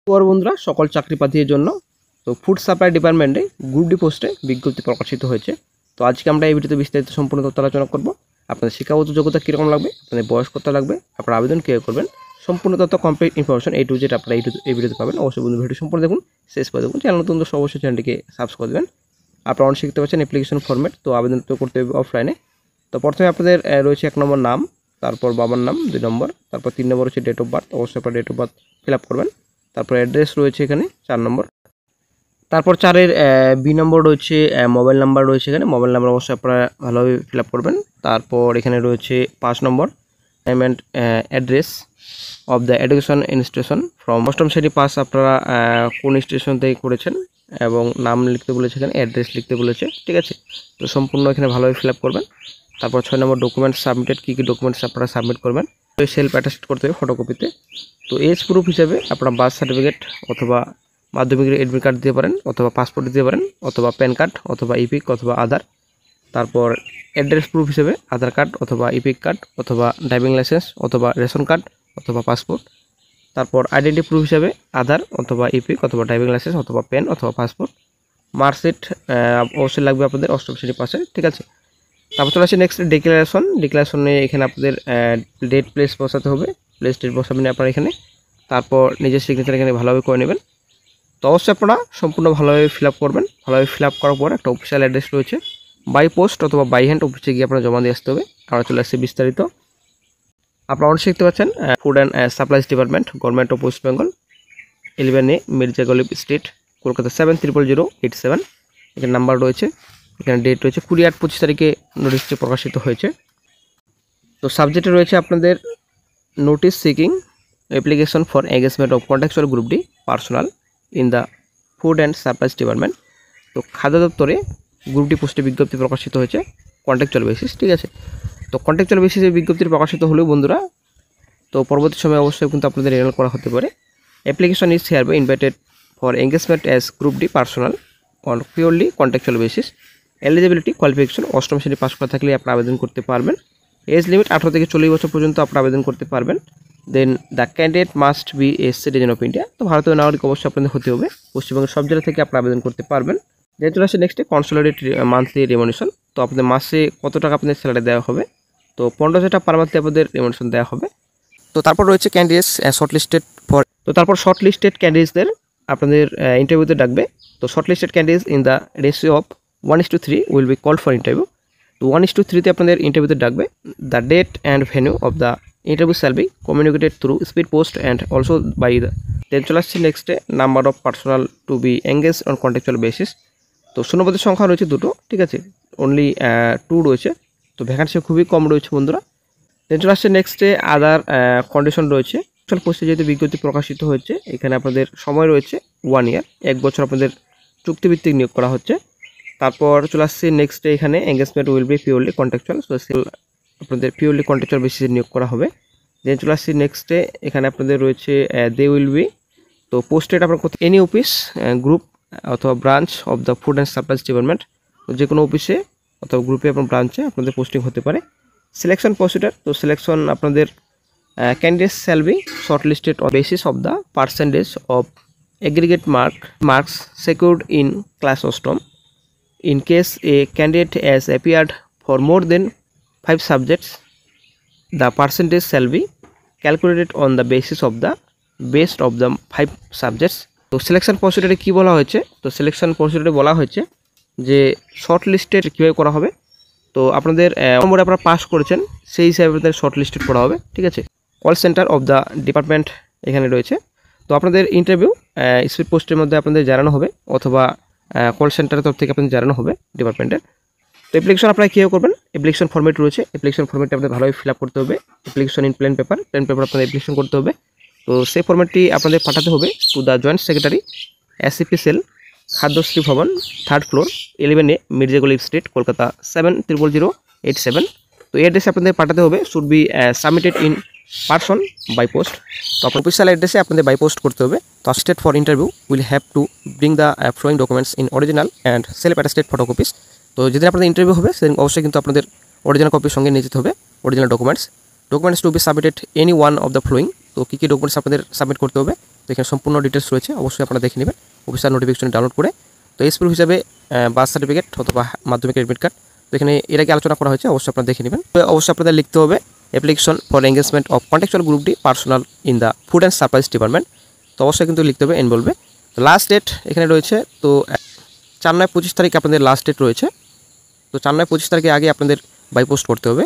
পর বন্ধুরা সকল চাকরি প্রার্থীদের জন্য তো ফুড সাপ্লাই ডিপার্টমেন্টে গ্রুপ ডি পোস্টে বিজ্ঞপ্তি প্রকাশিত হয়েছে। তো আজকে আমরা এই ভিডিওতে বিস্তারিত সম্পূর্ণ তথ্য আলোচনা করব। আপনাদের শিক্ষাগত যোগ্যতা কীরকম লাগবে, আপনাদের বয়স কত লাগবে, আপনারা আবেদন কীভাবে করবেন, সম্পূর্ণ তথ্য complete information A to Z আপনারা এই ভিডিওতে পাবেন। অবশ্যই বন্ধু ভিডিও সম্পূর্ণ দেখুন, শেষ করে দেখুন। চ্যানেল নতুন দর্শক অবশ্যই চ্যানেলটিকে সাবস্ক্রাইব করে দেবেন। আপনারা অনেক শিখতে পারছেন অ্যাপ্লিকেশন ফরম্যাট। তো আবেদন তো করতে হবে অফলাইনে। তো প্রথমে আপনাদের রয়েছে 1 নম্বর নাম, তারপর বাবার নাম 2 নম্বর, তারপর 3 নম্বর হচ্ছে ডেট অফ বার্থ। অবশ্যই আপনার date of birth fill up করবেন। তারপর অ্যাড্রেস রয়েছে এখানে 4 নম্বর। তারপর 4-এর বি নম্বর রয়েছে মোবাইল নাম্বার রয়েছে এখানে। মোবাইল নাম্বার অবশ্যই আপনারা ভালোভাবে ফিল আপ করবেন। তারপর এখানে রয়েছে 5 নম্বর payment address of the education institution from অষ্টম শ্রেণী পাস আপনারা কোন স্টেশন থেকে করেছেন এবং নাম লিখতে বলেছে, এখানে অ্যাড্রেস লিখতে বলেছে, ঠিক আছে। তো সম্পূর্ণ এখানে ভালোভাবে ফিল আপ করবেন। তারপর 6 নম্বর ডকুমেন্টস সাবমিটেড, কী কী ডকুমেন্টস আপনারা সাবমিট করবেন। তো সেলফ অ্যাটাস্ট করতে হবে ফটোকপিতে। তো এজ প্রুফ হিসাবে আপনারা বার্থ সার্টিফিকেট অথবা মাধ্যমিকের এডমিট কার্ড দিতে পারেন, অথবা পাসপোর্ট দিতে পারেন, অথবা প্যান কার্ড, অথবা ইপিক, অথবা আধার। তারপর অ্যাড্রেস প্রুফ হিসেবে আধার কার্ড অথবা ইপিক কার্ড অথবা ড্রাইভিং লাইসেন্স অথবা রেশন কার্ড অথবা পাসপোর্ট। তারপর আইডেন্টি প্রুফ হিসাবে আধার অথবা ইপিক অথবা ড্রাইভিং লাইসেন্স অথবা পেন অথবা পাসপোর্ট। মার্কশিট অবশ্যই লাগবে আপনাদের অষ্টম শ্রেণী পাশে, ঠিক আছে। তারপর চলে আসছে নেক্সট ডিক্লারেশন। ডিক্লারেশনে এখানে আপনাদের ডেট প্লেস বসাতে হবে, প্লেস ডেট বসাবেন আপনারা এখানে। তারপর নিজের সিগনেচার এখানে ভালোভাবে করে নেবেন। তো অবশ্যই আপনারা সম্পূর্ণ ভালোভাবে ফিল আপ করবেন। ভালোভাবে ফিল আপ করার পর একটা অফিসিয়াল অ্যাড্রেস রয়েছে, বাই পোস্ট অথবা বাই হ্যান্ড অফিসে গিয়ে আপনারা জমা দিয়ে আসতে হবে। আমরা চলে আসছি বিস্তারিত। আপনারা অনেক শিখতে পাচ্ছেন food and supplies department, government of West Bengal, 11A Mirza Ghalib street, Kolkata 700087। এখানে নাম্বার রয়েছে, এখানে ডেট রয়েছে 20/8/25 তারিখে নোটিশটি প্রকাশিত হয়েছে। তো সাবজেক্টে রয়েছে আপনাদের notice seeking application for engagement of contractual group D personal in the food and supplies department. তো খাদ্য দপ্তরে গ্রুপ ডি পোস্টে বিজ্ঞপ্তি প্রকাশিত হয়েছে কন্ট্রাকচুয়াল বেসিস, ঠিক আছে। তো কন্ট্রাকচুয়াল বেসিসে বিজ্ঞপ্তি প্রকাশিত হলেও বন্ধুরা, তো পরবর্তী সময় অবশ্যই কিন্তু আপনাদের রেনুয়াল করা হতে পারে। Application is hereby invited for engagement as group D personal on purely contractual basis. Eligibility qualification অষ্টম শ্রেণী পাস করা থাকলে আপনারা আবেদন করতে পারবেন। এজ লিমিট 18 থেকে 40 বছর পর্যন্ত আপনারা আবেদন করতে পারবেন। Then the candidate must be a citizen of India. তো ভারতীয় নাগরিক অবশ্যই আপনাদের হতে হবে। পশ্চিমবঙ্গের সব জেলা থেকে আপনারা আবেদন করতে পারবেন। দেন চলে আসছে নেক্সটে কনসোলিডেট মান্থলি রেমুনেশন। তো আপনাদের মাসে কত টাকা আপনাদের স্যালারি দেওয়া হবে, তো 1500 টাকা পার মান্থলি আপনাদের রেমুনেশন দেওয়া হবে। তো তারপর রয়েছে ক্যান্ডিডেটস শর্টলিস্টেড ফর, তো তারপর শর্টলিস্টেড ক্যান্ডিডেটসদের আপনাদের ইন্টারভিউতে ডাকবে। তো shortlisted candidates in the ratio of 1:3 will be called for interview. তো 1:3 আপনাদের ইন্টারভিউতে ডাকবে। The date and venue of the interview shall be communicated through speed post and also by the. Then চলে আসছে নেক্সটে number of personal to be engage on contractual basis. তো শূন্যপদের সংখ্যা রয়েছে 2টো, ঠিক আছে, অনলি 2 রয়েছে। তো ভ্যাকান্সি খুবই কম রয়েছে বন্ধুরা। দেন চলে আসছে নেক্সটে আদার কন্ডিশন রয়েছে। পোস্টে যেহেতু বিজ্ঞপ্তি প্রকাশিত হয়েছে, এখানে আপনাদের সময় রয়েছে 1 ইয়ার, 1 বছর আপনাদের চুক্তিভিত্তিক নিয়োগ করা হচ্ছে। তারপর চলে আসছে নেক্সটে এখানে engagement will be purely contractual, so আপনাদের পিওরলি কন্ট্রাকচুয়াল বেসিসে নিয়োগ করা হবে। দেন চলে আসছে নেক্সটে এখানে আপনাদের রয়েছে দে উইল বি, তো পোস্টেড আপনার এনি অফিস গ্রুপ অথবা branch of the food and supplies department. যে কোনো অফিসে অথবা গ্রুপে আপনার ব্রাঞ্চে আপনাদের পোস্টিং হতে পারে। সিলেকশন প্রসিডার, তো সিলেকশন আপনাদের candidates shall be shortlisted on basis of the percentage of aggregate marks secured in class অষ্টম. In case a candidate has appeared for more than 5 subjects, the percentage shall be calculated on the basis of the best of the 5 subjects. তো selection প্রসিডিউরে কী বলা হয়েছে, তো selection প্রসিডিউরে বলা হয়েছে যে short listed কীভাবে করা হবে। তো আপনাদের নম্বরে আপনারা পাস করেছেন সেই হিসাবে আপনাদের শর্ট লিস্টেড করা হবে, ঠিক আছে। Call centre of the department এখানে রয়েছে। তো আপনাদের ইন্টারভিউ স্পিড পোস্টের মধ্যে আপনাদের জানানো হবে অথবা কল সেন্টারের তরফ থেকে আপনাদের জানানো হবে ডিপার্টমেন্টের। তো অ্যাপ্লিকেশন আপনারা কীভাবে করবেন, অ্যাপ্লিকেশন ফর্মেট রয়েছে। অ্যাপ্লিকেশন ফর্মেটটা আপনাদের ভালোভাবে ফিল আপ করতে হবে। অ্যাপ্লিকেশন ইন প্লেন পেপার আপনাদের অ্যাপ্লিকেশন করতে হবে। তো সেই ফর্মেটটি আপনাদের পাঠাতে হবে to the joint secretary SCP cell, Khadyashree Bhavan, 3rd floor, 11A Mirza Ghalib street, Kolkata 700087। তো এই অ্যাড্রেসে আপনাদের পাঠাতে হবে। Should be submitted in person by post. তো আপনার অফিসিয়াল অ্যাড্রেসে আপনাদের বাই পোস্ট করতে হবে। তো assisted for interview will have to bring the following documents in original and self attested photocopies. তো যেদিন আপনাদের ইন্টারভিউ হবে সেদিন অবশ্যই কিন্তু আপনাদের অরিজিনাল কপির সঙ্গে নিয়ে যেতে হবে original documents two be submitted any one of the following. তো কী কী ডকুমেন্টস আপনাদের সাবমিট করতে হবে, তো এখানে সম্পূর্ণ ডিটেলস রয়েছে, অবশ্যই আপনারা দেখে নেবেন অফিসিয়াল নোটিফিকেশন ডাউনলোড করে। তো এস প্রুফ হিসাবে বার্থ সার্টিফিকেট অথবা মাধ্যমিক অ্যাডমিট কার্ড, তো এখানে এর আগে আলোচনা করা হয়েছে, অবশ্যই আপনারা দেখে নেবেন। তো অবশ্যই আপনাদের লিখতে হবে application for engagement of contractual group D personal in the food and supplies department. তো অবশ্যই কিন্তু লিখতে হবে, এন বলবে। তো লাস্ট ডেট এখানে রয়েছে, তো 4/9/25 তারিখে আপনাদের লাস্ট ডেট রয়েছে। তো 4/9/25 তারিখে আগে আপনাদের বাই পোস্ট করতে হবে।